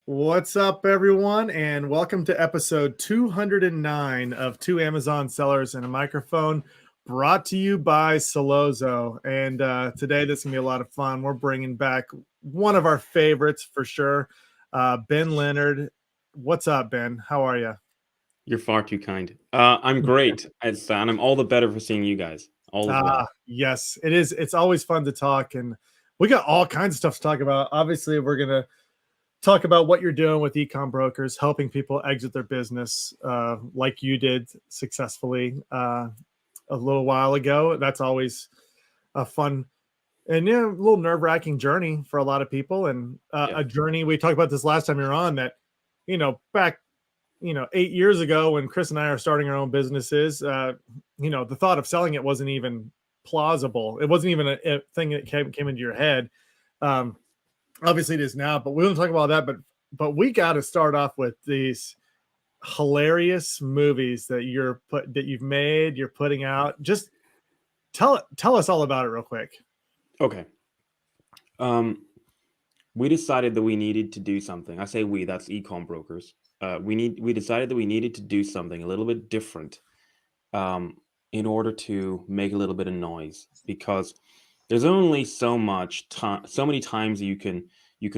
What's up, everyone, and welcome to episode 209 of Two Amazon Sellers and a Microphone, brought to you by Solozo. And today, this is going to be a lot of fun. We're bringing back one of our favorites for sure, Ben Leonard. What's up, Ben? How are you? You're far too kind. I'm great, and I'm all the better for seeing you guys. All is well. Yes, it is. It's always fun to talk, and we got all kinds of stuff to talk about. Obviously, we're going to talk about what you're doing with e-com brokers, helping people exit their business like you did successfully a little while ago. That's always a fun and a little nerve-wracking journey for a lot of people, and a journey. We talked about this last time you're on that, back 8 years ago when Chris and I are starting our own businesses, the thought of selling it wasn't even plausible. It wasn't even a thing that came into your head. Obviously it is now, but we won't talk about that. But we got to start off with these hilarious movies that you've made, you're putting out. Just tell us all about it real quick. Okay. We decided that we needed to do something. I say we, that's e-com brokers. We decided that we needed to do something a little bit different in order to make a little bit of noise, because there's only so many times you can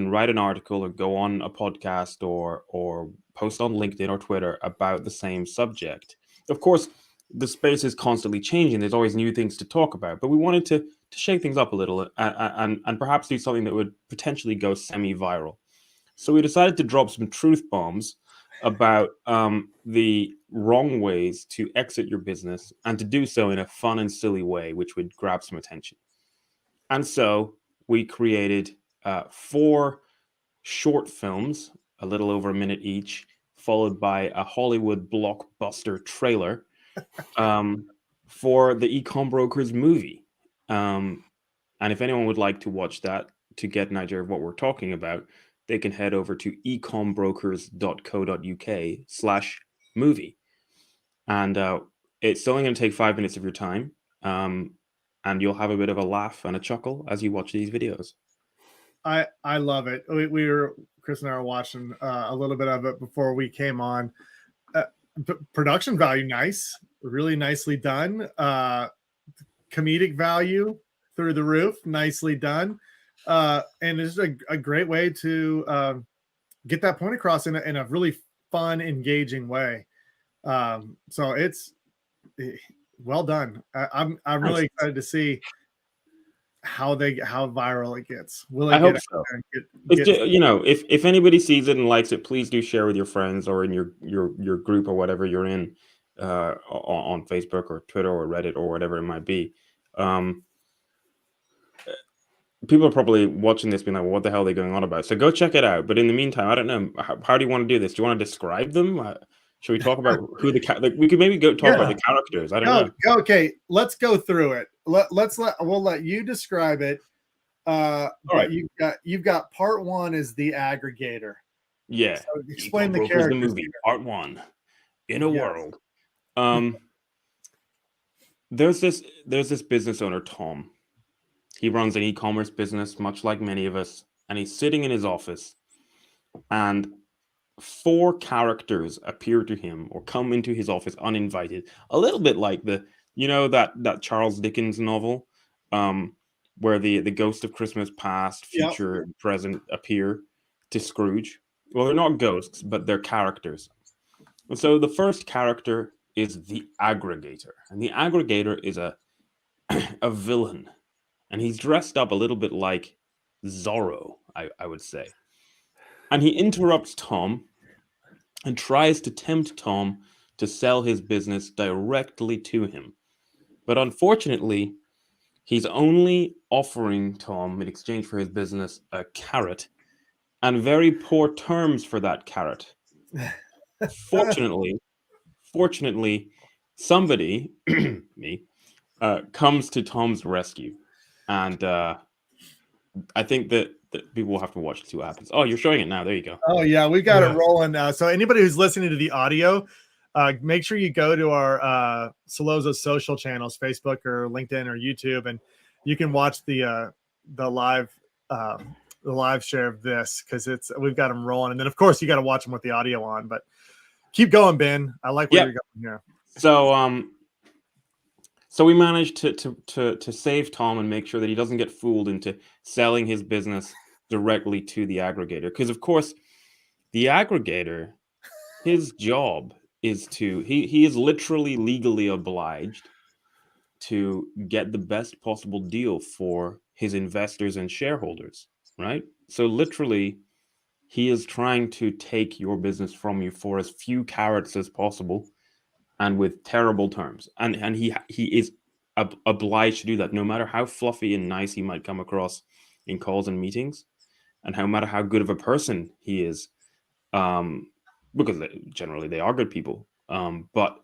write an article or go on a podcast or post on LinkedIn or Twitter about the same subject. Of course, the space is constantly changing. There's always new things to talk about, but we wanted to shake things up a little and perhaps do something that would potentially go semi-viral. So we decided to drop some truth bombs about the wrong ways to exit your business, and to do so in a fun and silly way, which would grab some attention. And so we created 4 short films, a little over a minute each, followed by a Hollywood blockbuster trailer for the e-com brokers movie. And if anyone would like to watch that to get an idea of what we're talking about, they can head over to ecombrokers.co.uk/movie. And it's only going to take 5 minutes of your time. And you'll have a bit of a laugh and a chuckle as you watch these videos. I love it. Chris and I were watching a little bit of it before we came on. Production value, nice, really nicely done. Comedic value through the roof, nicely done. And it's a great way to get that point across in a really fun, engaging way. So it's well done. I'm really excited to see how viral it gets. I hope so. If anybody sees it and likes it, please do share with your friends or in your group or whatever you're in, on Facebook or Twitter or Reddit or whatever it might be. People are probably watching this being like, well, what the hell are they going on about? So go check it out. But in the meantime, I don't know, how do you want to do this? Do you want to describe them? Should we talk about who we could maybe talk about the characters? I don't know. Okay, let's go through it. We'll let you describe it. All right. You've got part 1 is the aggregator. Yeah. So explain the characters. The movie, part 1. In a world. There's this business owner, Tom. He runs an e-commerce business, much like many of us, and he's sitting in his office, and 4 characters appear to him or come into his office uninvited. A little bit like that Charles Dickens novel, where the ghost of Christmas past, future, and present appear to Scrooge. Well, they're not ghosts, but they're characters. And so the first character is the aggregator, and the aggregator is a villain. And he's dressed up a little bit like Zorro, I would say. And he interrupts Tom and tries to tempt Tom to sell his business directly to him. But unfortunately, he's only offering Tom, in exchange for his business, a carrot, and very poor terms for that carrot. Fortunately, somebody, me, comes to Tom's rescue. And I think that people will have to watch to see what happens. Oh, you're showing it now. There you go. Oh, yeah. We've got it rolling now. So anybody who's listening to the audio, make sure you go to our Solozo social channels, Facebook or LinkedIn or YouTube, and you can watch the live the live share of this because we've got them rolling, and then of course you got to watch them with the audio on. But keep going, Ben. I like where you're going here. So we managed to save Tom and make sure that he doesn't get fooled into selling his business directly to the aggregator. Because of course, the aggregator, his job is he is literally legally obliged to get the best possible deal for his investors and shareholders, right? So literally, he is trying to take your business from you for as few carrots as possible and with terrible terms. And he is obliged to do that, no matter how fluffy and nice he might come across in calls and meetings, and no matter how good of a person he is, because generally they are good people. But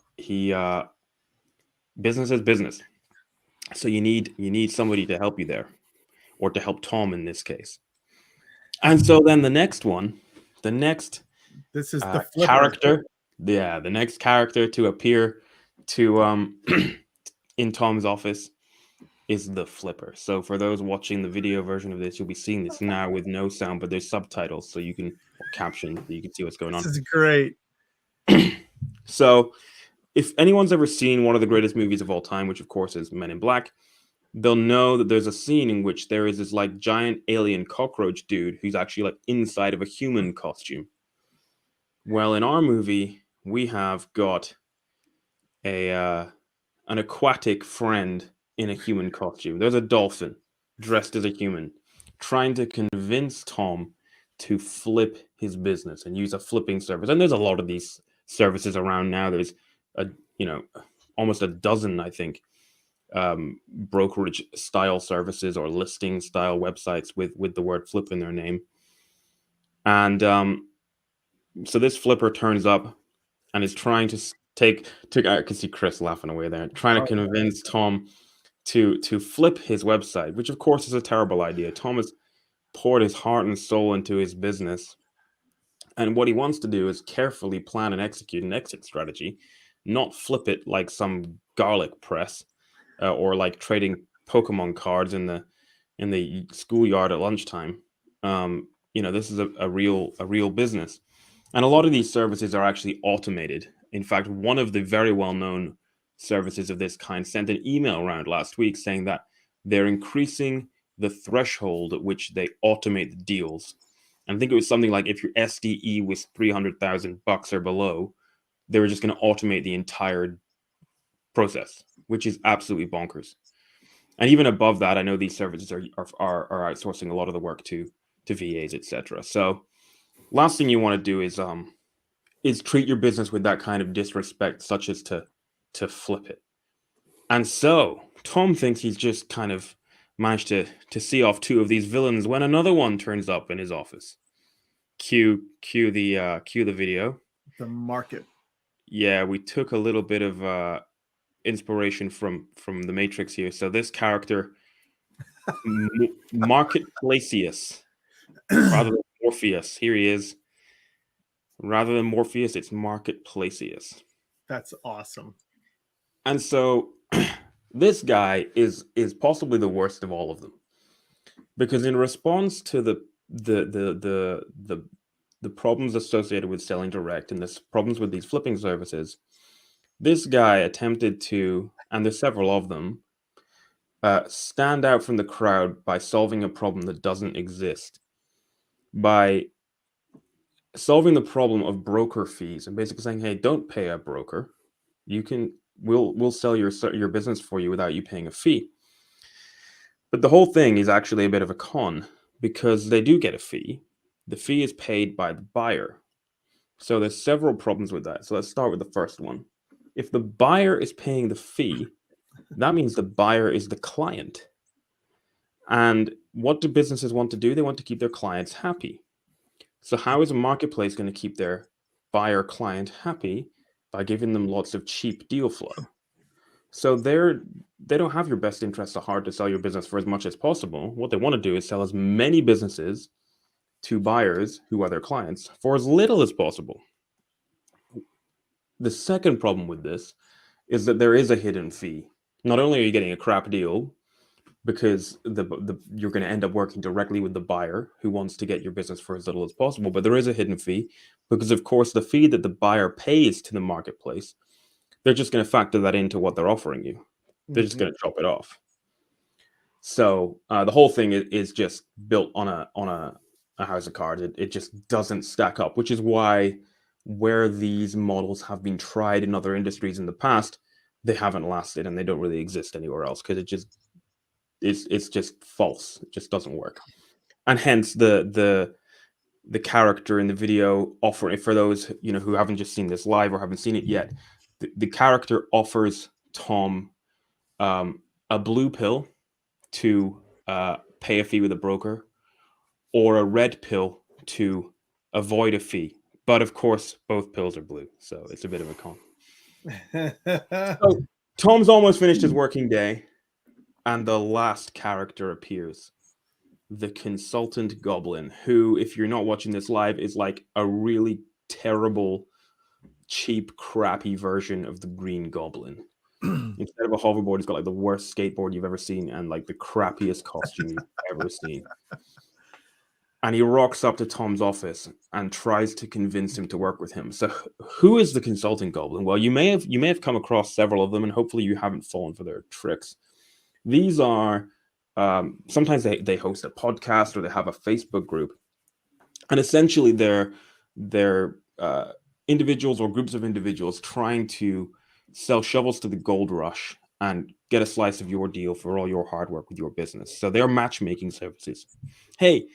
business is business, so you need somebody to help you there, or to help Tom in this case. And so then the next This is the flipper. character, the next character to appear to in Tom's office is the flipper. So for those watching the video version of this, you'll be seeing this now with no sound, but there's subtitles, so you can, or captions, so you can see what's going on. This is great. So if anyone's ever seen one of the greatest movies of all time, which of course is Men in Black, they'll know that there's a scene in which there is this like giant alien cockroach dude who's actually like inside of a human costume. Well, in our movie, we have got an aquatic friend in a human costume. There's a dolphin dressed as a human trying to convince Tom to flip his business and use a flipping service. And there's a lot of these services around now. There's almost a dozen, I think, brokerage style services or listing style websites with the word flip in their name. And so this flipper turns up and is trying to I can see Chris laughing away there, trying to convince Tom to flip his website, which of course is a terrible idea. Tom has poured his heart and soul into his business, and what he wants to do is carefully plan and execute an exit strategy, not flip it like some garlic press, or like trading Pokemon cards in the schoolyard at lunchtime. This is a real business, and a lot of these services are actually automated. In fact, one of the very well-known services of this kind sent an email around last week saying that they're increasing the threshold at which they automate the deals. And I think it was something like if your SDE was $300,000 or below, they were just going to automate the entire process, which is absolutely bonkers. And even above that, I know these services are outsourcing a lot of the work to VAs, etc. So last thing you want to do is treat your business with that kind of disrespect, such as to flip it. And so Tom thinks he's just kind of managed to see off two of these villains when another one turns up in his office. Cue the video. The market. Yeah, we took a little bit of inspiration from the Matrix here. So this character, Marketplacius, rather than Morpheus. Here he is. Rather than Morpheus, it's Marketplacius. That's awesome. And so this guy is possibly the worst of all of them, because in response to the problems associated with selling direct and the problems with these flipping services, this guy attempted to, and there's several of them, stand out from the crowd by solving a problem that doesn't exist, by solving the problem of broker fees and basically saying, hey, don't pay a broker. We'll sell your business for you without you paying a fee. But the whole thing is actually a bit of a con, because they do get a fee. The fee is paid by the buyer. So there's several problems with that. So let's start with the first one. If the buyer is paying the fee, that means the buyer is the client. And what do businesses want to do? They want to keep their clients happy. So how is a marketplace going to keep their buyer client happy? By giving them lots of cheap deal flow. So they don't have your best interests at heart to sell your business for as much as possible. What they want to do is sell as many businesses to buyers who are their clients for as little as possible. The second problem with this is that there is a hidden fee. Not only are you getting a crap deal, because you're going to end up working directly with the buyer who wants to get your business for as little as possible. But there is a hidden fee because, of course, the fee that the buyer pays to the marketplace, they're just going to factor that into what they're offering you. They're just going to chop it off. So the whole thing is just built on a house of cards. It just doesn't stack up, which is why where these models have been tried in other industries in the past, they haven't lasted and they don't really exist anywhere else because it's just false. It just doesn't work. And hence the character in the video offering, for those who haven't just seen this live or haven't seen it yet, the character offers Tom a blue pill to pay a fee with a broker, or a red pill to avoid a fee. But of course, both pills are blue, so it's a bit of a con. So Tom's almost finished his working day, and the last character appears. The Consultant Goblin, who, if you're not watching this live, is like a really terrible, cheap, crappy version of the Green Goblin. Instead of a hoverboard, he's got like the worst skateboard you've ever seen and like the crappiest costume you've ever seen. And he rocks up to Tom's office and tries to convince him to work with him. So who is the Consulting Goblin? Well, you may have come across several of them, and hopefully you haven't fallen for their tricks. These are sometimes they host a podcast or they have a Facebook group, and essentially they're individuals or groups of individuals trying to sell shovels to the gold rush and get a slice of your deal for all your hard work with your business. So they're matchmaking services. Hey,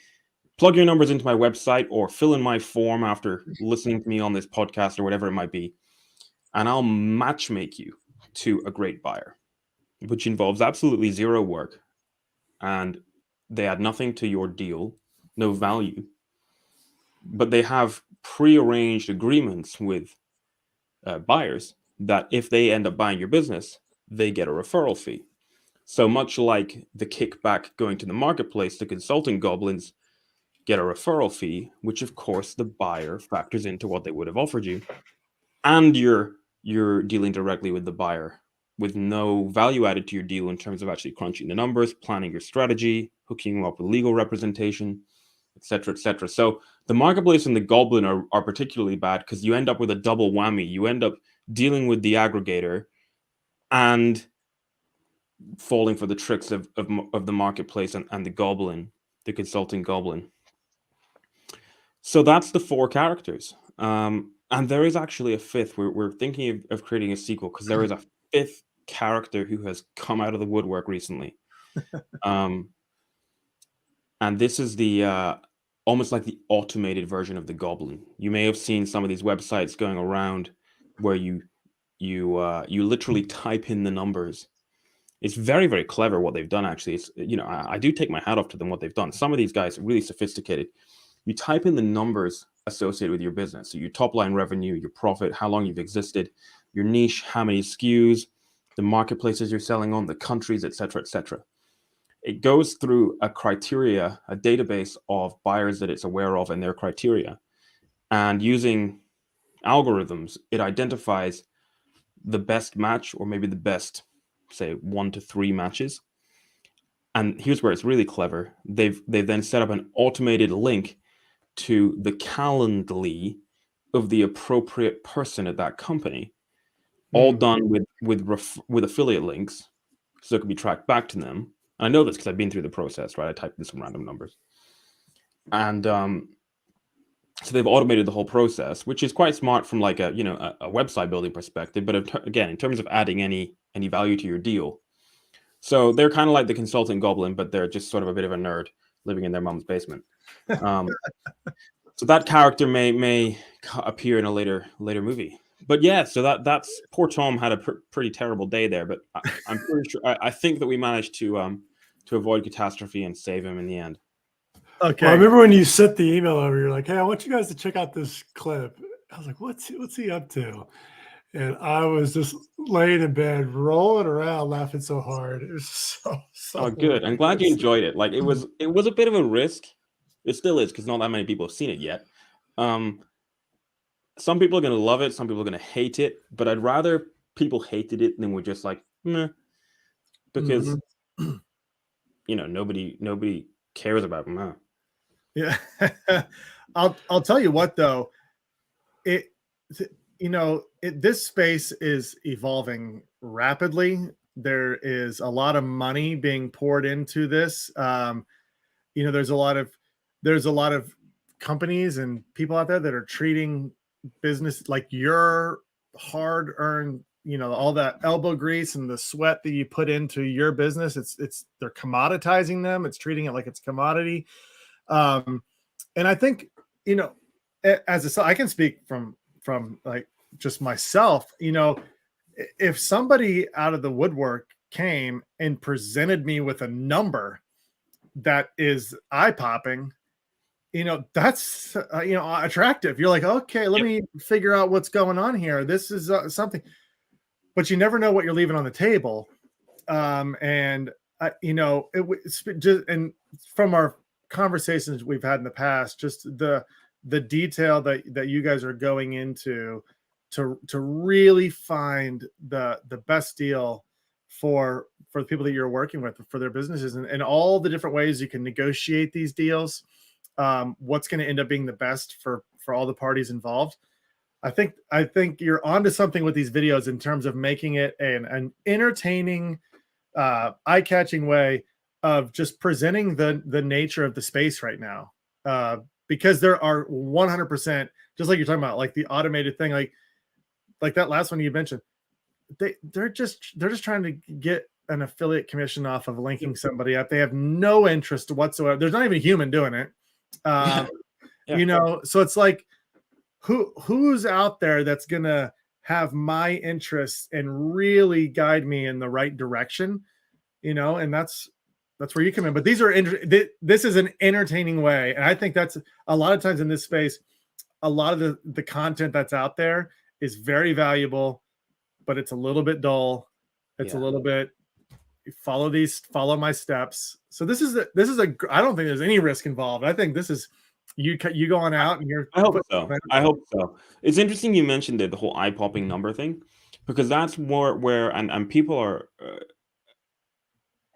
plug your numbers into my website or fill in my form after listening to me on this podcast or whatever it might be, and I'll matchmake you to a great buyer, which involves absolutely zero work, and they add nothing to your deal, no value, but they have pre-arranged agreements with buyers that if they end up buying your business, they get a referral fee. So much like the kickback going to the marketplace, the Consulting Goblins get a referral fee, which of course the buyer factors into what they would have offered you, and you're dealing directly with the buyer with no value added to your deal in terms of actually crunching the numbers, planning your strategy, hooking them up with legal representation, etc., etc. So the marketplace and the Goblin are particularly bad because you end up with a double whammy. You end up dealing with the aggregator and falling for the tricks of the marketplace and the Goblin, the Consulting Goblin. So that's the 4 characters. And there is actually a 5th. We're thinking of creating a sequel because there is a 5th character who has come out of the woodwork recently. And this is the almost like the automated version of the Goblin. You may have seen some of these websites going around where you literally type in the numbers. It's very, very clever what they've done, actually. It's, I do take my hat off to them, what they've done. Some of these guys are really sophisticated. You type in the numbers associated with your business. So your top line revenue, your profit, how long you've existed, your niche, how many SKUs, the marketplaces you're selling on, the countries, et cetera, et cetera. It goes through a criteria, a database of buyers that it's aware of and their criteria. And using algorithms, it identifies the best match, or maybe the best, say, 1 to 3 matches. And here's where it's really clever. They've then set up an automated link to the Calendly of the appropriate person at that company, all done with affiliate links, so it can be tracked back to them. And I know this because I've been through the process, right? I typed in some random numbers, and so they've automated the whole process, which is quite smart from like a website building perspective. But again, in terms of adding any value to your deal, so they're kind of like the Consulting Goblin, but they're just sort of a bit of a nerd living in their mom's basement. So that character may appear in a later movie. But yeah, so that's poor Tom had a pretty terrible day there. But I'm pretty sure I think that we managed to avoid catastrophe and save him in the end. Okay. Well, I remember when you sent the email over, you're like, "Hey, I want you guys to check out this clip." I was like, "What's he up to?" And I was just laying in bed, rolling around, laughing so hard. It was so Oh, good. I'm glad you enjoyed it. Like it was a bit of a risk. It still is because not that many people have seen it yet. Some people are going to love it. Some people are going to hate it. But I'd rather people hated it than were just like, meh. Because nobody cares about them. Yeah. I'll tell you what though, this space is evolving rapidly. There is a lot of money being poured into this. There's a lot of companies and people out there that are treating business like your hard earned, all that elbow grease and the sweat that you put into your business. They're commoditizing them. It's treating it like it's commodity. And I think, I can speak from like just myself, if somebody out of the woodwork came and presented me with a number that is eye-popping, that's attractive. You're like, okay, let me figure out what's going on here. This is something, but you never know what you're leaving on the table. And from our conversations we've had in the past, just the detail that you guys are going into to really find the best deal for the people that you're working with, for their businesses, and all the different ways you can negotiate these deals. What's going to end up being the best for all the parties involved. I think you're onto something with these videos in terms of making it an entertaining, eye-catching way of just presenting the nature of the space right now. Because there are 100%, just like you're talking about, like the automated thing, like that last one you mentioned, they're just trying to get an affiliate commission off of linking somebody up. They have no interest whatsoever. There's not even a human doing it. So it's like, who's out there that's gonna have my interests and really guide me in the right direction, and that's where you come in. But this is an entertaining way, and I think that's a lot of times in this space, a lot of the content that's out there is very valuable, but it's a little bit dull. It's a little bit follow my steps. So this is I don't think there's any risk involved. I think this is you going out and you're. I hope so. It's interesting you mentioned the whole eye-popping number thing, because that's where and people are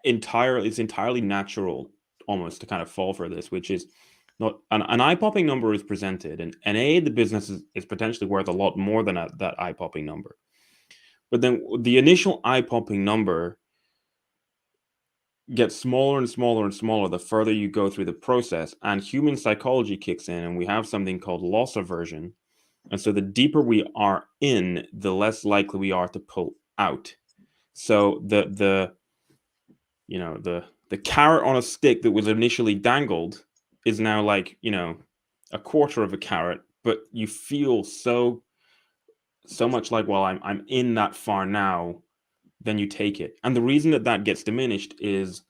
it's entirely natural almost to kind of fall for this, which is not an eye-popping number is presented, and the business is potentially worth a lot more than that eye-popping number. But then the initial eye-popping number gets smaller and smaller and smaller the further you go through the process, and human psychology kicks in, and we have something called loss aversion. And so the deeper we are in, the less likely we are to pull out. So the carrot on a stick that was initially dangled is now like, a quarter of a carrot, but you feel so much like, well, I'm in that far now, then you take it. And the reason that gets diminished is,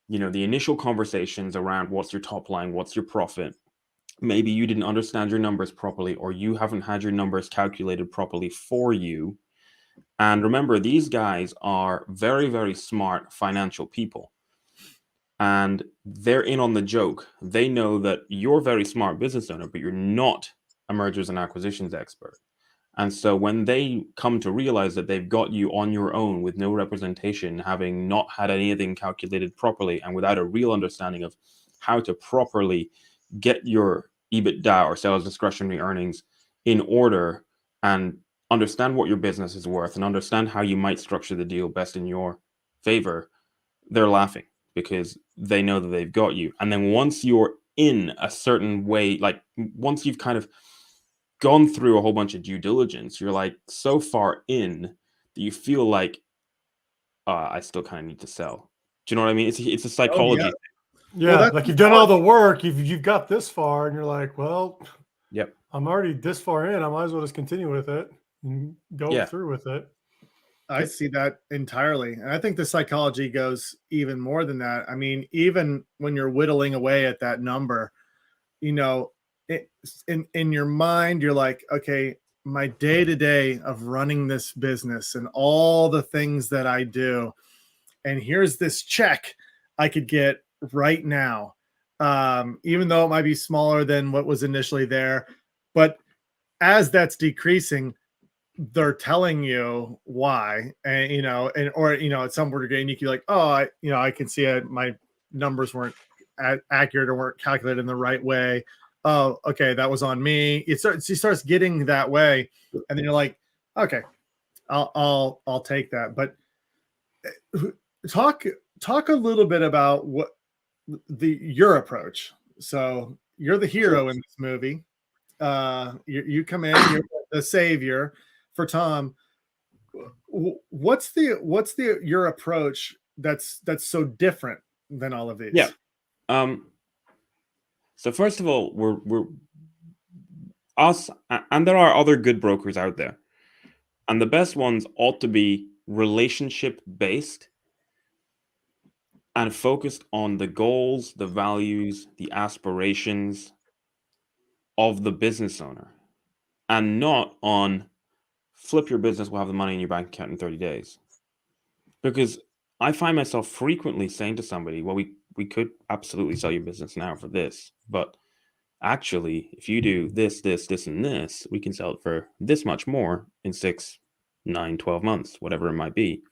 the initial conversations around what's your top line, what's your profit. Maybe you didn't understand your numbers properly, or you haven't had your numbers calculated properly for you. And remember, these guys are very, very smart financial people. And they're in on the joke. They know that you're a very smart business owner, but you're not a mergers and acquisitions expert. And so when they come to realize that they've got you on your own with no representation, having not had anything calculated properly, and without a real understanding of how to properly get your EBITDA or sales discretionary earnings in order, and understand what your business is worth, and understand how you might structure the deal best in your favor, they're laughing because they know that they've got you. And then once you're in a certain way, like once you've kind of gone through a whole bunch of due diligence, you're like so far in that you feel like, I still kind of need to sell. Do you know what I mean? It's a psychology thing. Yeah, well, like you've done all the work, you've got this far, and you're like, well, yep, I'm already this far in. I might as well just continue with it and go through with it. I see that entirely. And I think the psychology goes even more than that. I mean, even when you're whittling away at that number, in your mind, you're like, okay, my day-to-day of running this business and all the things that I do, and here's this check I could get right now, even though it might be smaller than what was initially there. But as that's decreasing, they're telling you why, and at some degree, and you can be like, oh, I can see it. My numbers weren't accurate or weren't calculated in the right way. Oh, okay, that was on me. He starts getting that way, and then you're like, okay, I'll take that. But talk a little bit about what your approach. So you're the hero in this movie. You come in, you're the savior for Tom. What's your approach that's so different than all of these? Yeah. So first of all, we're us, and there are other good brokers out there, and the best ones ought to be relationship based and focused on the goals, the values, the aspirations of the business owner, and not on flip your business, we'll have the money in your bank account in 30 days. Because I find myself frequently saying to somebody, well, we could absolutely sell your business now for this, but actually, if you do this, and this, we can sell it for this much more in 6, 9, 12 months, whatever it might be.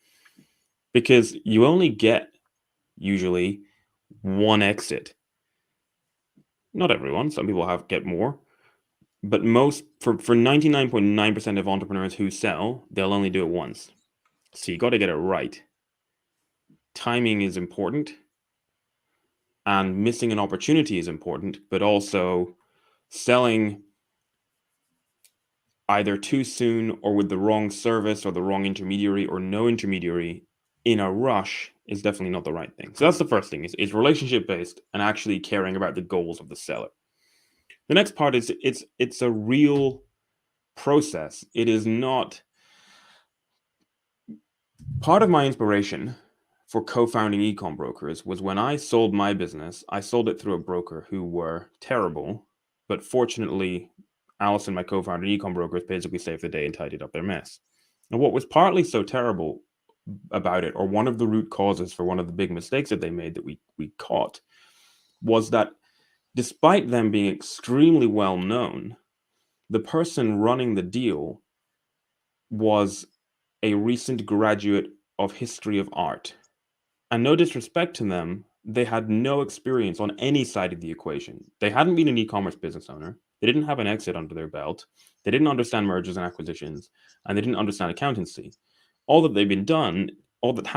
Because you only get usually one exit. Not everyone, some people get more, but most, for 99.9% of entrepreneurs who sell, they'll only do it once. So you got to get it right. Timing is important, and missing an opportunity is important, but also selling either too soon or with the wrong service or the wrong intermediary or no intermediary in a rush is definitely not the right thing. So that's the first thing, is relationship based and actually caring about the goals of the seller. The next part is it's a real process. It is not part of my inspiration for co-founding ecom brokers was when I sold my business. I sold it through a broker who were terrible, but fortunately Allison, my co-founder in ecom brokers, basically saved the day and tidied up their mess. And what was partly so terrible about it, or one of the root causes for one of the big mistakes that they made that we caught, was that despite them being extremely well known, the person running the deal was a recent graduate of history of art. And no disrespect to them, they had no experience on any side of the equation. They hadn't been an e-commerce business owner. They didn't have an exit under their belt. They didn't understand mergers and acquisitions, and they didn't understand accountancy. All that had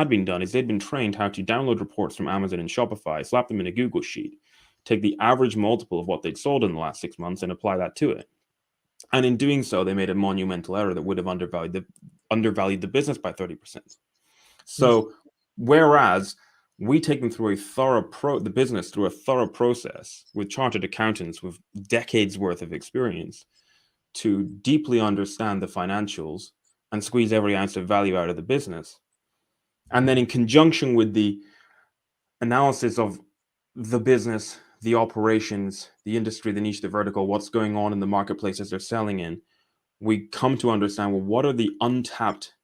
been done is they'd been trained how to download reports from Amazon and Shopify, slap them in a Google sheet, take the average multiple of what they'd sold in the last 6 months and apply that to it. And in doing so, they made a monumental error that would have undervalued the business by 30%. So, whereas we take them through the business through a thorough process with chartered accountants with decades worth of experience to deeply understand the financials and squeeze every ounce of value out of the business. And then in conjunction with the analysis of the business, the operations, the industry, the niche, the vertical, what's going on in the marketplaces they're selling in, we come to understand, well, what are the untapped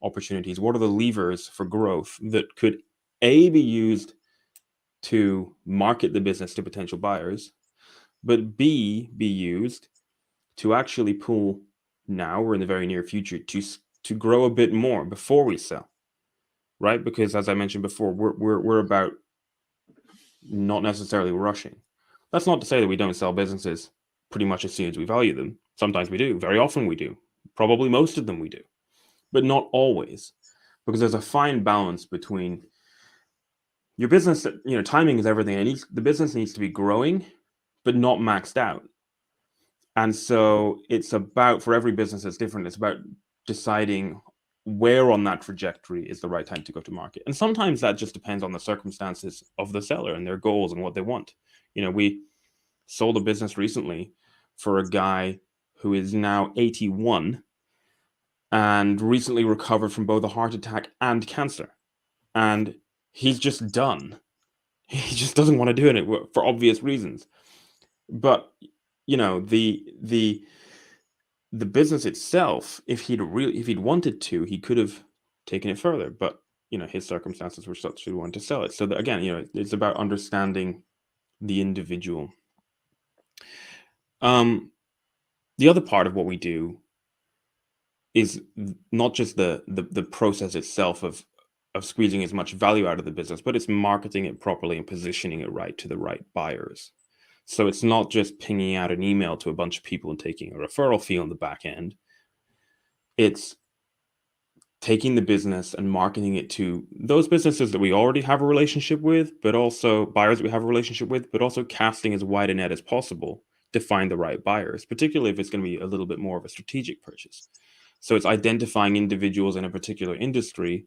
opportunities? What are the levers for growth that could A, be used to market the business to potential buyers, but B, be used to actually pull now or in the very near future to grow a bit more before we sell, right? Because as I mentioned before, we're about not necessarily rushing. That's not to say that we don't sell businesses pretty much as soon as we value them. Sometimes we do. Very often we do. Probably most of them we do. But not always. Because there's a fine balance between your business, timing is everything. The business needs to be growing, but not maxed out. And so it's about, for every business it's different. It's about deciding where on that trajectory is the right time to go to market. And sometimes that just depends on the circumstances of the seller and their goals and what they want. We sold a business recently for a guy who is now 81 and recently recovered from both a heart attack and cancer. And he's just done. He just doesn't want to do it for obvious reasons. But, the business itself, if he'd wanted to, he could have taken it further. But, his circumstances were such that he wanted to sell it. So that, again, it's about understanding the individual. The other part of what we do is not just the process itself of squeezing as much value out of the business, but it's marketing it properly and positioning it right to the right buyers. So it's not just pinging out an email to a bunch of people and taking a referral fee on the back end. It's taking the business and marketing it to those businesses that we already have a relationship with, but also buyers that we have a relationship with, but also casting as wide a net as possible to find the right buyers, particularly if it's going to be a little bit more of a strategic purchase. So it's identifying individuals in a particular industry.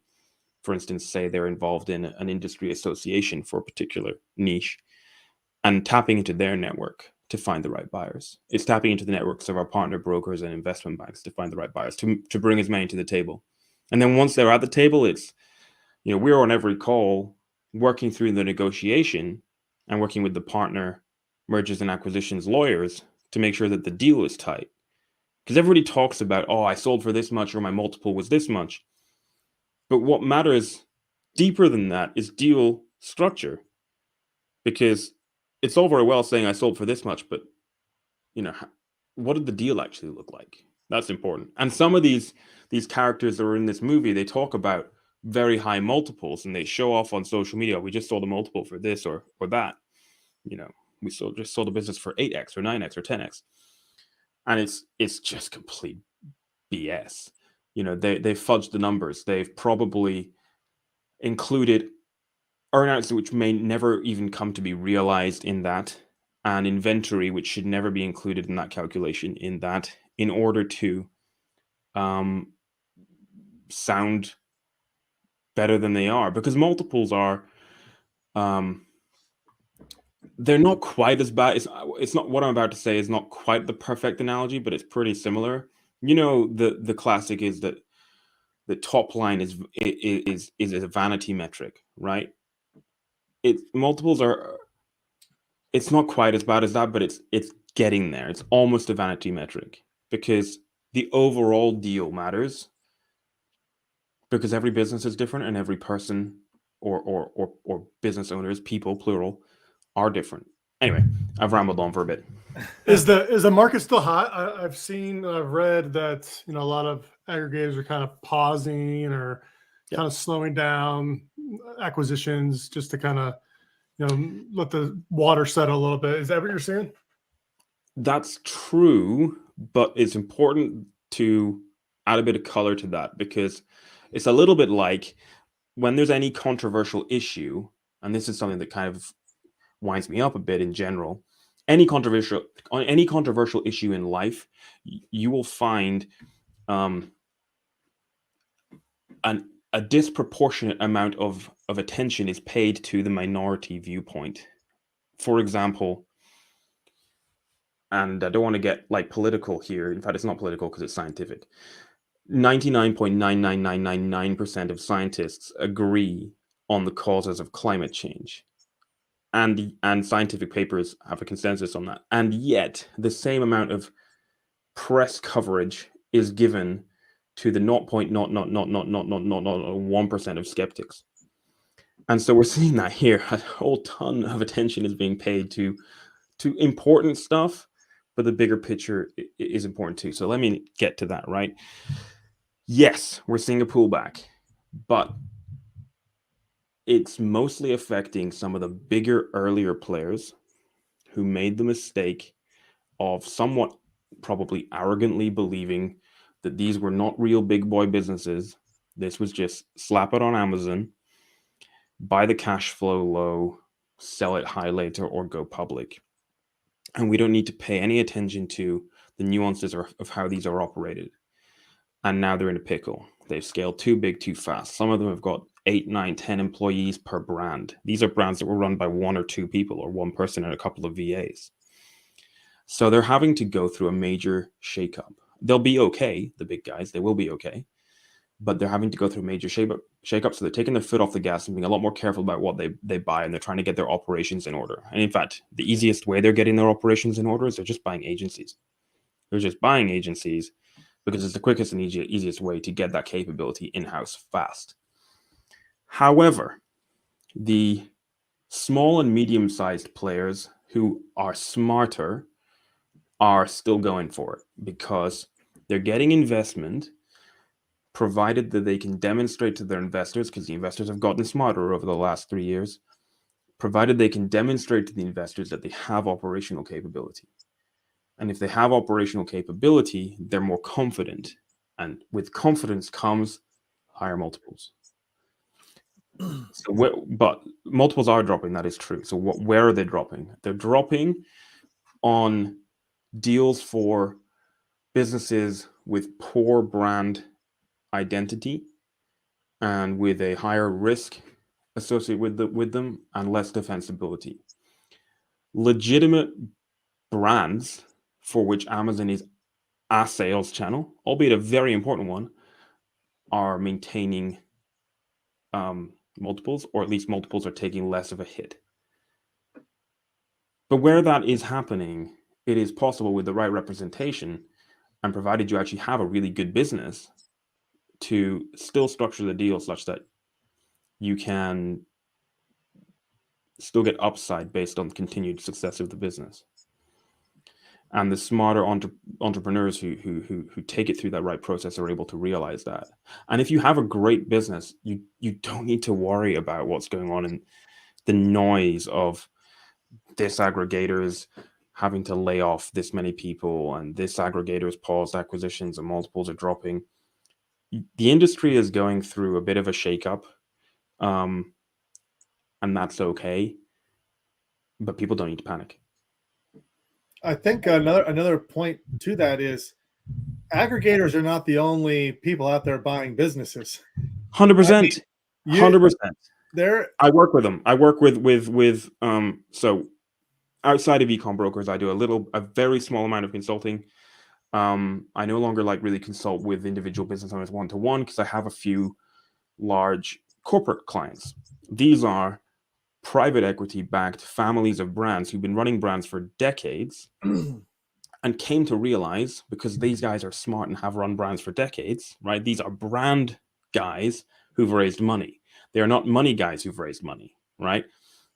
For instance, say they're involved in an industry association for a particular niche, and tapping into their network to find the right buyers. It's tapping into the networks of our partner brokers and investment banks to find the right buyers, to bring as many to the table. And then once they're at the table, it's, we're on every call working through the negotiation and working with the partner mergers and acquisitions lawyers to make sure that the deal is tight. Because everybody talks about, oh, I sold for this much or my multiple was this much. But what matters deeper than that is deal structure. Because it's all very well saying I sold for this much, but what did the deal actually look like? That's important. And some of these characters that are in this movie, they talk about very high multiples and they show off on social media. We just sold a multiple for this or that. We just sold a business for 8x or 9x or 10x. And it's just complete BS. They've fudged the numbers. They've probably included earnouts which may never even come to be realized in that, and inventory which should never be included in that calculation in that, in order to sound better than they are. Because multiples are they're not quite as bad. It's not, what I'm about to say is not quite the perfect analogy, but it's pretty similar. The classic is that the top line is a vanity metric, right? Multiples are, it's not quite as bad as that, but it's getting there. It's almost a vanity metric, because the overall deal matters, because every business is different and every person or business owners, people plural, are different. Anyway, I've rambled on for a bit. Is the market still hot? I've read that a lot of aggregators are kind of pausing or kind of slowing down acquisitions just to kind of let the water settle a little bit. Is that what you're saying? That's true, but it's important to add a bit of color to that, because it's a little bit like when there's any controversial issue, and this is something that kind of winds me up a bit in general. Any controversial issue in life, you will find a disproportionate amount of attention is paid to the minority viewpoint. For example, and I don't want to get political here. In fact, it's not political because it's scientific. 99.99999% of scientists agree on the causes of climate change. And scientific papers have a consensus on that. And yet, the same amount of press coverage is given to the 0.00001% of skeptics. And so we're seeing that here. A whole ton of attention is being paid to important stuff, but the bigger picture is important too. So let me get to that, right? Yes, we're seeing a pullback, but it's mostly affecting some of the bigger, earlier players who made the mistake of somewhat probably arrogantly believing that these were not real big boy businesses. This was just slap it on Amazon, buy the cash flow low, sell it high later, or go public. And we don't need to pay any attention to the nuances of how these are operated. And now they're in a pickle. They've scaled too big, too fast. Some of them have got 8, 9, 10 employees per brand. These are brands that were run by 1 or 2 people, or 1 person and a couple of VAs. So they're having to go through a major shakeup. They'll be okay, the big guys, they will be okay, but they're having to go through a major shakeup. So they're taking their foot off the gas and being a lot more careful about what they buy, and they're trying to get their operations in order. And in fact, the easiest way they're getting their operations in order is they're just buying agencies. They're just buying agencies because it's the quickest and easiest way to get that capability in-house fast. However, the small and medium-sized players who are smarter are still going for it, because they're getting investment provided that they can demonstrate to their investors, because the investors have gotten smarter over the last 3 years, provided they can demonstrate to the investors that they have operational capability. And if they have operational capability, they're more confident. And with confidence comes higher multiples. But multiples are dropping, that is true. So where are they dropping? They're dropping on deals for businesses with poor brand identity and with a higher risk associated with them and less defensibility. Legitimate brands for which Amazon is a sales channel, albeit a very important one, are maintaining multiples, or at least multiples are taking less of a hit. But where that is happening, it is possible with the right representation, and provided you actually have a really good business, to still structure the deal such that you can still get upside based on continued success of the business. And the smarter entrepreneurs who take it through that right process are able to realize that. And if you have a great business, you don't need to worry about what's going on in the noise of this aggregators having to lay off this many people, and this aggregator's paused acquisitions and multiples are dropping. The industry is going through a bit of a shakeup, and that's okay. But people don't need to panic. I think another point to that is aggregators are not the only people out there buying businesses. 100%. 100%. I work with them. I work with so outside of ecom brokers, I do a very small amount of consulting. I no longer really consult with individual business owners one-to-one, because I have a few large corporate clients. These are private equity backed families of brands who've been running brands for decades and came to realize, because these guys are smart and have run brands for decades, right? These are brand guys who've raised money. They are not money guys who've raised money, right?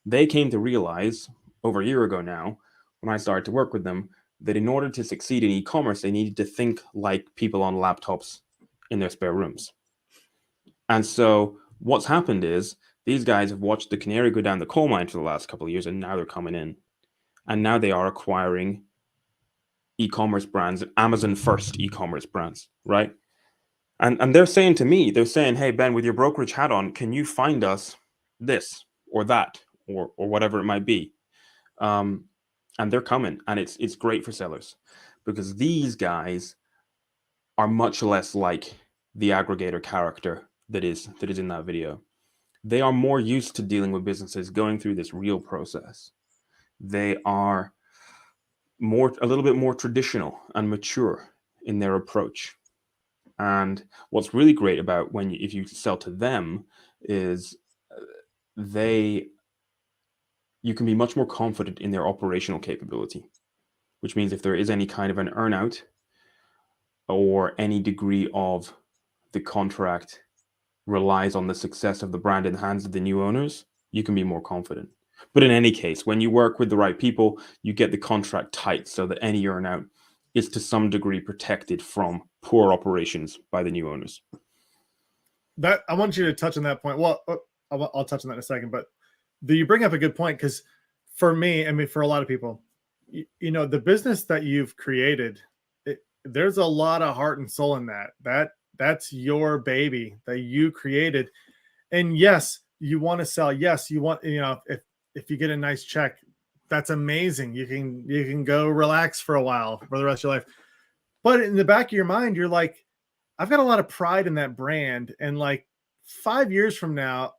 They came to realize over a year ago now, when I started to work with them, that in order to succeed in e-commerce, they needed to think like people on laptops in their spare rooms. And so what's happened is these guys have watched the canary go down the coal mine for the last couple of years, and now they're coming in. And now they are acquiring e-commerce brands, Amazon first e-commerce brands, right? And they're saying to me, hey, Ben, with your brokerage hat on, can you find us this or that or whatever it might be? And they're coming, and it's great for sellers, because these guys are much less like the aggregator character that is in that video. They are more used to dealing with businesses going through this real process. They are a little bit more traditional and mature in their approach. And what's really great about if you sell to them is you can be much more confident in their operational capability, which means if there is any kind of an earnout or any degree of the contract relies on the success of the brand in the hands of the new owners, you can be more confident. But in any case, when you work with the right people, you get the contract tight so that any earnout is to some degree protected from poor operations by the new owners. That I want you to touch on that point. Well, I'll touch on that in a second, but you bring up a good point, because for me, I mean, for a lot of people, the business that you've created, there's a lot of heart and soul in that. That's your baby that you created. And yes, you want to sell. Yes, you want, if you get a nice check, that's amazing. You can go relax for a while for the rest of your life. But in the back of your mind, you're like, I've got a lot of pride in that brand. And 5 years from now,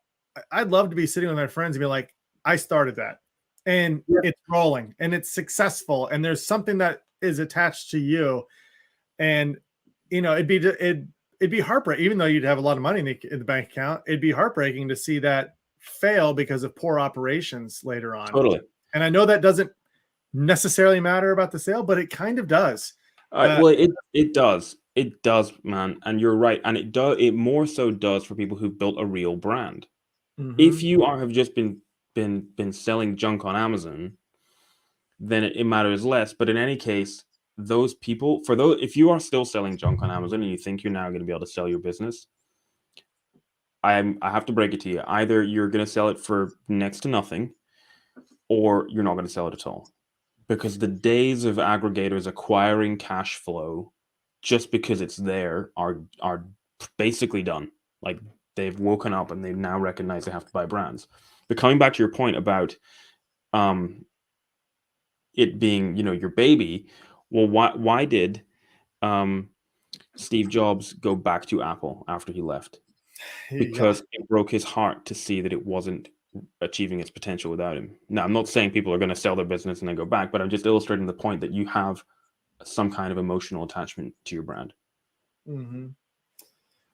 I'd love to be sitting with my friends and be like, I started that, and it's rolling and it's successful. And there's something that is attached to you. And, it'd be heartbreaking, even though you'd have a lot of money in the bank account. It'd be heartbreaking to see that fail because of poor operations later on. Totally. And I know that doesn't necessarily matter about the sale, but it kind of does. Well, it does. It does, man. And you're right. And it more so does for people who've built a real brand. Mm-hmm. If you have just been selling junk on Amazon, then it matters less. But in any case, those people, for those, if you are still selling junk on Amazon and you think you're now going to be able to sell your business, I have to break it to you. Either you're going to sell it for next to nothing, or you're not going to sell it at all. Because the days of aggregators acquiring cash flow just because it's there are basically done. Like, they've woken up and they've now recognized they have to buy brands. But coming back to your point about it being, your baby, well, why did Steve Jobs go back to Apple after he left? Because it broke his heart to see that it wasn't achieving its potential without him. Now, I'm not saying people are going to sell their business and then go back, but I'm just illustrating the point that you have some kind of emotional attachment to your brand. Mm-hmm.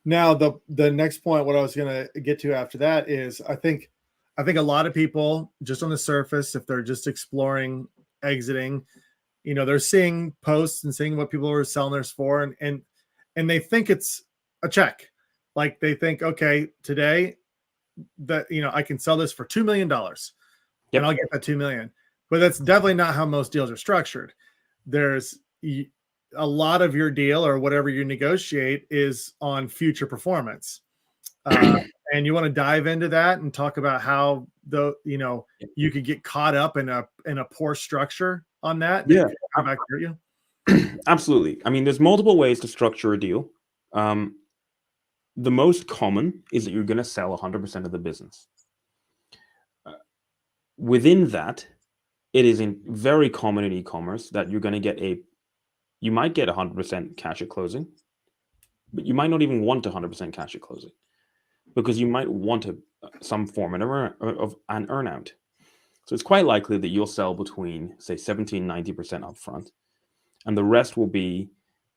Now, the next point, what I was going to get to after that is, I think a lot of people, just on the surface, if they're just exploring exiting, they're seeing posts and seeing what people are selling theirs for, and they think it's a check. Like, they think, okay, today that I can sell this for $2 million, and I'll get that $2 million. But that's definitely not how most deals are structured. There's a lot of your deal or whatever you negotiate is on future performance. And you want to dive into that and talk about how you could get caught up in a poor structure on that. Yeah, come back to you. Absolutely. I mean, there's multiple ways to structure a deal. The most common is that you're going to sell 100% of the business. Within that, it is very common in e-commerce that you're going to you might get 100% cash at closing, but you might not even want 100% cash at closing, because you might want some form of an earnout. So it's quite likely that you'll sell between, say, 70 and 90% upfront, and the rest will be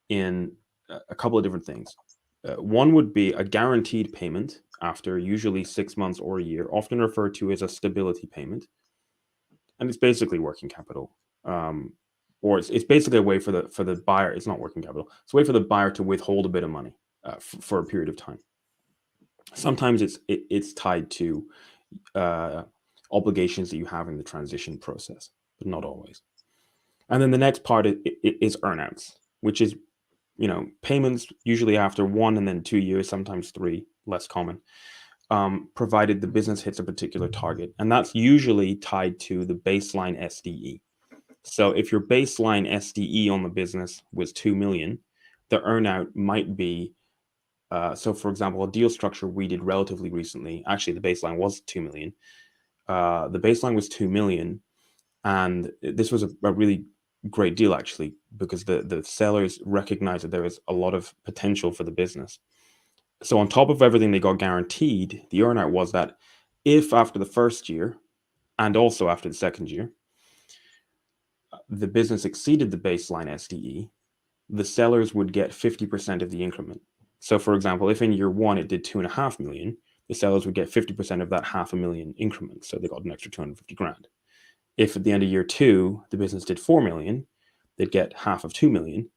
in a couple of different things. One would be a guaranteed payment after usually 6 months or a year, often referred to as a stability payment. And it's basically working capital. Or it's basically a way for the buyer. It's not working capital. It's a way for the buyer to withhold a bit of money for a period of time. Sometimes it's tied to obligations that you have in the transition process, but not always. And then the next part is earnouts, which is payments usually after 1 and then 2 years, sometimes 3, less common, provided the business hits a particular target. And that's usually tied to the baseline SDE. So if your baseline SDE on the business was 2 million, the earnout might be, so for example, a deal structure we did relatively recently, actually the baseline was 2 million. The baseline was 2 million. And this was a really great deal, actually, because the sellers recognized that there was a lot of potential for the business. So on top of everything they got guaranteed, the earnout was that if after the first year and also after the second year, the business exceeded the baseline SDE, the sellers would get 50% of the increment. So for example, if in year 1 it did 2.5 million, the sellers would get 50% of that 500,000 increment. So they got an extra 250 grand. If at the end of year 2, the business did 4 million, they'd get half of 2 million,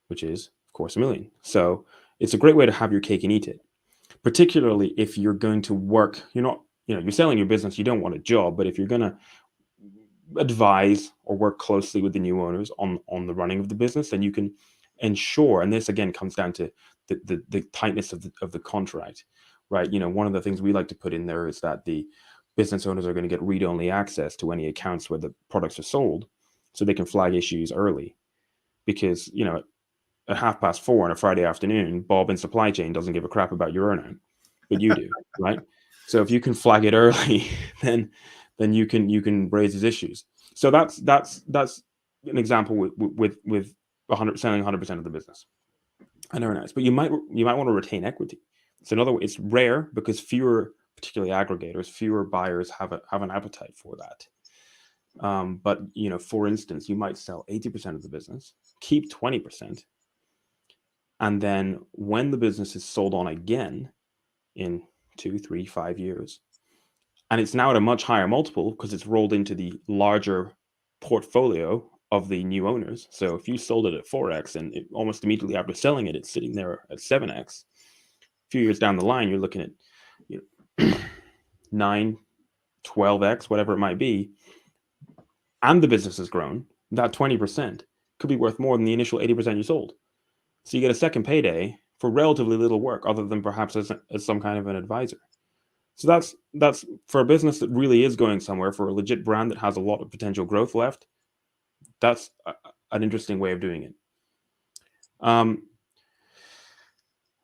which is, of course, 1 million. So it's a great way to have your cake and eat it, particularly if you're going to work, you're selling your business, you don't want a job, but if you're going to advise or work closely with the new owners on the running of the business, then you can ensure, and this again comes down to the tightness of the contract, right? One of the things we like to put in there is that the business owners are going to get read-only access to any accounts where the products are sold, so they can flag issues early. Because at 4:30 on a Friday afternoon, Bob in supply chain doesn't give a crap about your earnout, but you do, right? So if you can flag it early, then you can raise these issues. So that's an example with selling 100% of the business and earnouts. But you might want to retain equity. It's rare because fewer, particularly aggregators, fewer buyers have an appetite for that. But for instance, you might sell 80% of the business, keep 20%, and then when the business is sold on again in 2, 3, 5 years, and it's now at a much higher multiple because it's rolled into the larger portfolio of the new owners. So if you sold it at 4x and almost immediately after selling it, it's sitting there at 7x. A few years down the line, you're looking at 9, 12x, whatever it might be, and the business has grown. That 20% could be worth more than the initial 80% you sold. So you get a second payday for relatively little work, other than perhaps as some kind of an advisor. So that's for a business that really is going somewhere, for a legit brand that has a lot of potential growth left. That's an interesting way of doing it.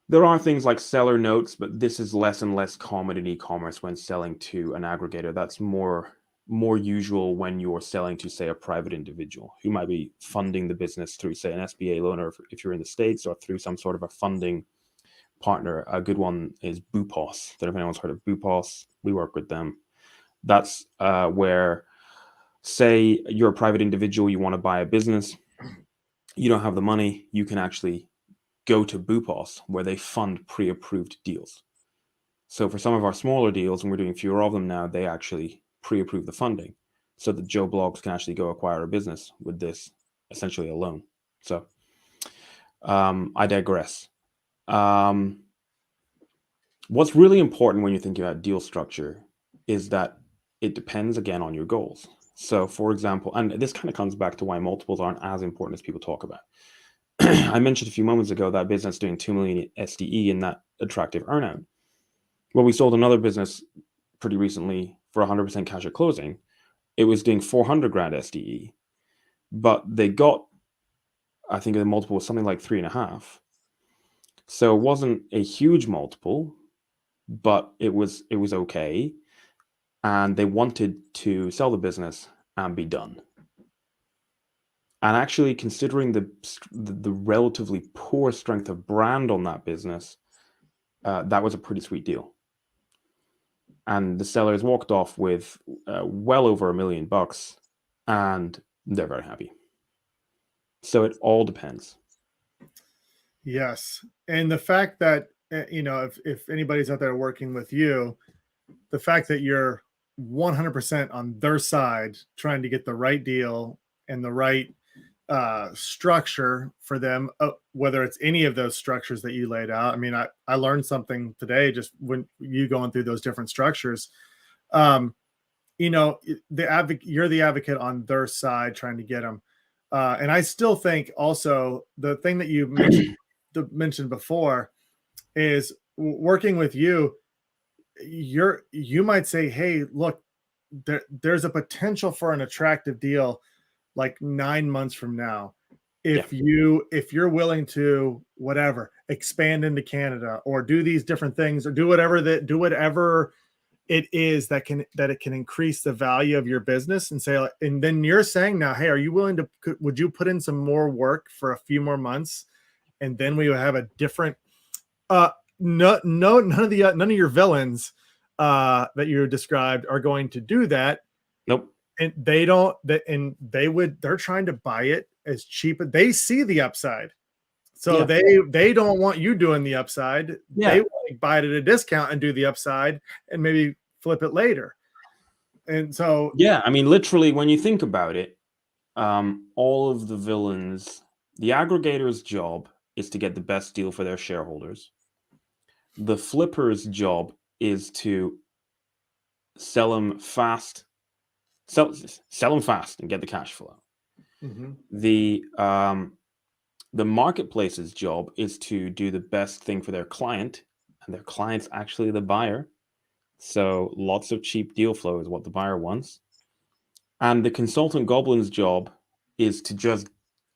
There are things like seller notes, but this is less and less common in e-commerce when selling to an aggregator. That's more usual when you're selling to, say, a private individual who might be funding the business through, say, an SBA loan, or if you're in the States, or through some sort of a funding partner. A good one is Boopos. I don't know if anyone's heard of Boopos. We work with them. That's where, say, you're a private individual, you want to buy a business, you don't have the money, you can actually go to Boopos, where they fund pre-approved deals. So for some of our smaller deals, and we're doing fewer of them now, they actually pre-approve the funding so that Joe Blogs can actually go acquire a business with this, essentially a loan. So I digress. What's really important when you're thinking about deal structure is that it depends, again, on your goals. So, for example, and this kind of comes back to why multiples aren't as important as people talk about. I mentioned a few moments ago that business doing 2 million SDE and that attractive earnout. Well, we sold another business pretty recently for 100% cash at closing. It was doing 400 grand SDE, but they got, I think the multiple was something like 3.5. So it wasn't a huge multiple, but it was okay. And they wanted to sell the business and be done. And actually, considering the relatively poor strength of brand on that business, that was a pretty sweet deal. And the sellers walked off with well over $1 million, and they're very happy. So it all depends. Yes. And the fact that, if anybody's out there working with you, the fact that you're 100% on their side, trying to get the right deal and the right structure for them, whether it's any of those structures that you laid out. I mean, I learned something today just when you going through those different structures. You're the advocate on their side, trying to get them. And I still think also the thing that you mentioned before is working with you. You might say, hey, look, there's a potential for an attractive deal like 9 months from now. If you're willing to expand into Canada or do these different things or do whatever it is that it can increase the value of your business, and then you're saying now, hey, are you willing to, would you put in some more work for a few more months? And then we would have a different, none of your villains that you described are going to do that. Nope. And they're trying to buy it as cheap. They see the upside. So they don't want you doing the upside. Yeah. They want to buy it at a discount and do the upside and maybe flip it later. And so, yeah, I mean, literally, when you think about it, all of the villains, the aggregator's job is to get the best deal for their shareholders. The flipper's job is to sell them fast and get the cash flow. mm-hmm. The marketplace's job is to do the best thing for their client, and their client's actually the buyer. So lots of cheap deal flow is what the buyer wants. And the consultant goblin's job is to just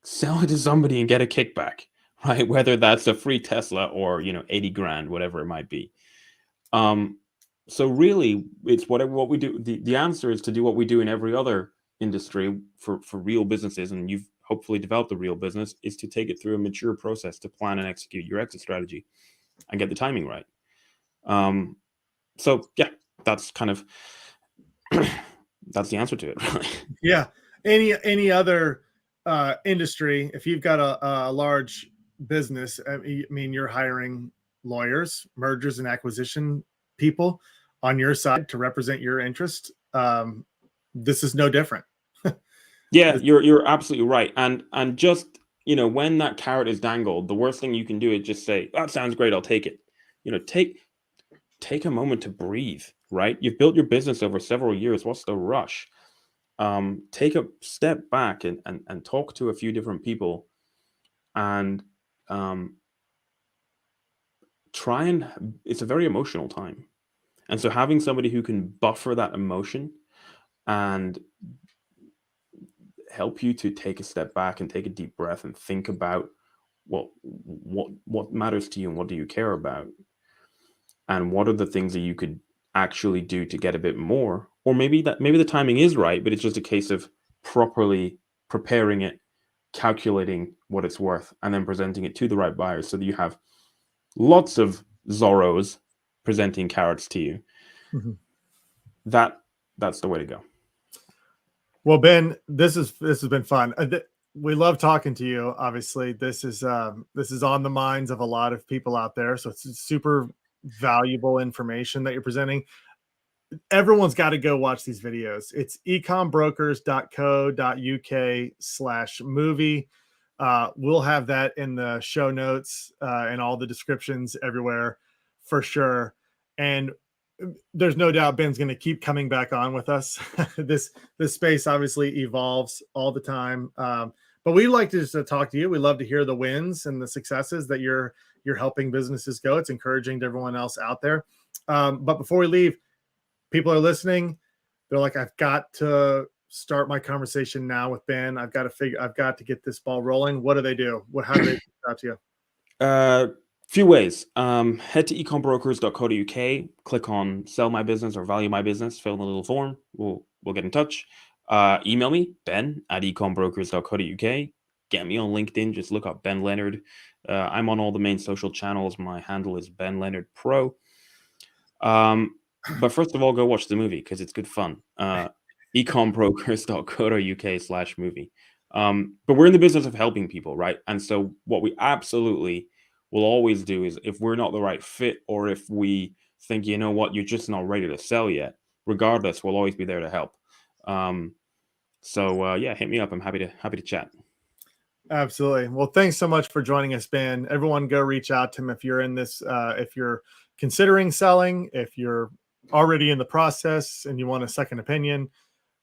sell it to somebody and get a kickback, right? Whether that's a free Tesla or 80 grand, whatever it might be. So really, it's what we do. The answer is to do what we do in every other industry for real businesses, and you've hopefully developed a real business, is to take it through a mature process to plan and execute your exit strategy and get the timing right. So yeah, that's kind of that's the answer to it, really. Yeah. Any other industry, if you've got a large business, I mean, you're hiring lawyers, mergers and acquisition people on your side to represent your interest. This is no different. Yeah, you're absolutely right. And just, when that carrot is dangled, the worst thing you can do is just say, that sounds great, I'll take it. Take a moment to breathe, right? You've built your business over several years. What's the rush? take a step back and talk to a few different people, and try and it's a very emotional time. And so having somebody who can buffer that emotion and help you to take a step back and take a deep breath and think about what matters to you and what do you care about, and what are the things that you could actually do to get a bit more, or maybe the timing is right, but it's just a case of properly preparing it, calculating what it's worth, and then presenting it to the right buyers so that you have lots of Zorros presenting carrots to you. Mm-hmm. That's the way to go. Well, Ben, this has been fun. We love talking to you. Obviously, this is on the minds of a lot of people out there, so it's super valuable information that you're presenting. Everyone's got to go watch these videos. It's ecombrokers.co.uk/movie. We'll have that in the show notes and all the descriptions everywhere for sure. And there's no doubt Ben's going to keep coming back on with us. This space obviously evolves all the time. But we like to just talk to you. We love to hear the wins and the successes that you're helping businesses go. It's encouraging to everyone else out there. But before we leave, people are listening. They're like, I've got to start my conversation now with Ben. I've got to get this ball rolling. What do they do? How do they reach out to you? Few ways. Head to ecombrokers.co.uk, click on sell my business or value my business, fill in a little form. We'll get in touch. Email me, ben@ecombrokers.co.uk. Get me on LinkedIn. Just look up Ben Leonard. I'm on all the main social channels. My handle is Ben Leonard Pro. But first of all, go watch the movie because it's good fun. ecombrokers.co.uk/movie. But we're in the business of helping people, right? And so what we absolutely will always do is, if we're not the right fit, or if we think, you know what, you're just not ready to sell yet, regardless, we'll always be there to help. So hit me up. I'm happy to chat. Absolutely. Well, thanks so much for joining us, Ben. Everyone go reach out to him if you're in this, if you're considering selling, if you're already in the process and you want a second opinion,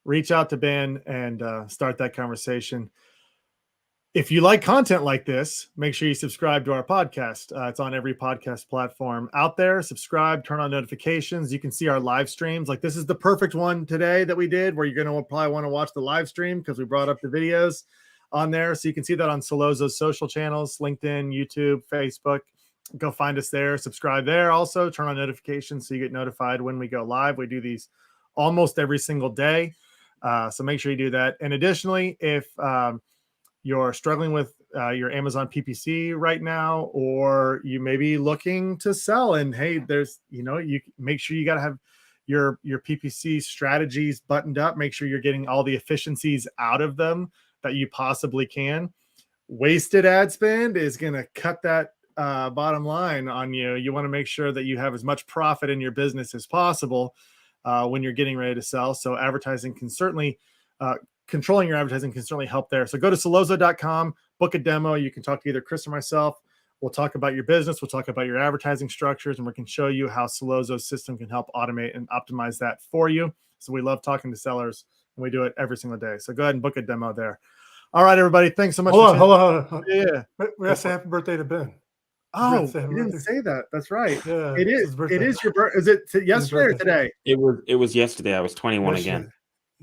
reach out to Ben and start that conversation. If you like content like this, make sure you subscribe to our podcast. It's on every podcast platform out there. Subscribe, turn on notifications. You can see our live streams. Like, this is the perfect one today that we did, where you're going to probably want to watch the live stream because we brought up the videos on there. So you can see that on Solozo's social channels, LinkedIn, YouTube, Facebook. Go find us there. Subscribe there. Also, turn on notifications so you get notified when we go live. We do these almost every single day. So make sure you do that. And additionally, if you're struggling with your Amazon PPC right now, or you may be looking to sell, and hey, there's, you make sure you got to have your PPC strategies buttoned up. Make sure you're getting all the efficiencies out of them that you possibly can. Wasted ad spend is going to cut that bottom line on you. You want to make sure that you have as much profit in your business as possible when you're getting ready to sell. So advertising can certainly controlling your advertising can certainly help there. So go to Solozo.com, book a demo. You can talk to either Chris or myself. We'll talk about your business. We'll talk about your advertising structures, and we can show you how Solozo's system can help automate and optimize that for you. So we love talking to sellers, and we do it every single day. So go ahead and book a demo there. All right, everybody. Thanks so much. Hold on. Yeah. We have to say happy birthday to Ben. Oh, we didn't say that. That's right. Yeah, it is. It is your birthday. Is it yesterday or today? It was yesterday. I was 21 again.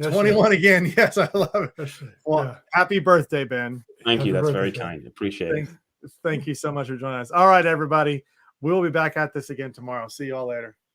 21 again. Yes, I love it. Well, happy birthday, Ben. Thank you. That's very kind. Appreciate it. Thank you so much for joining us. All right, everybody. We'll be back at this again tomorrow. See you all later.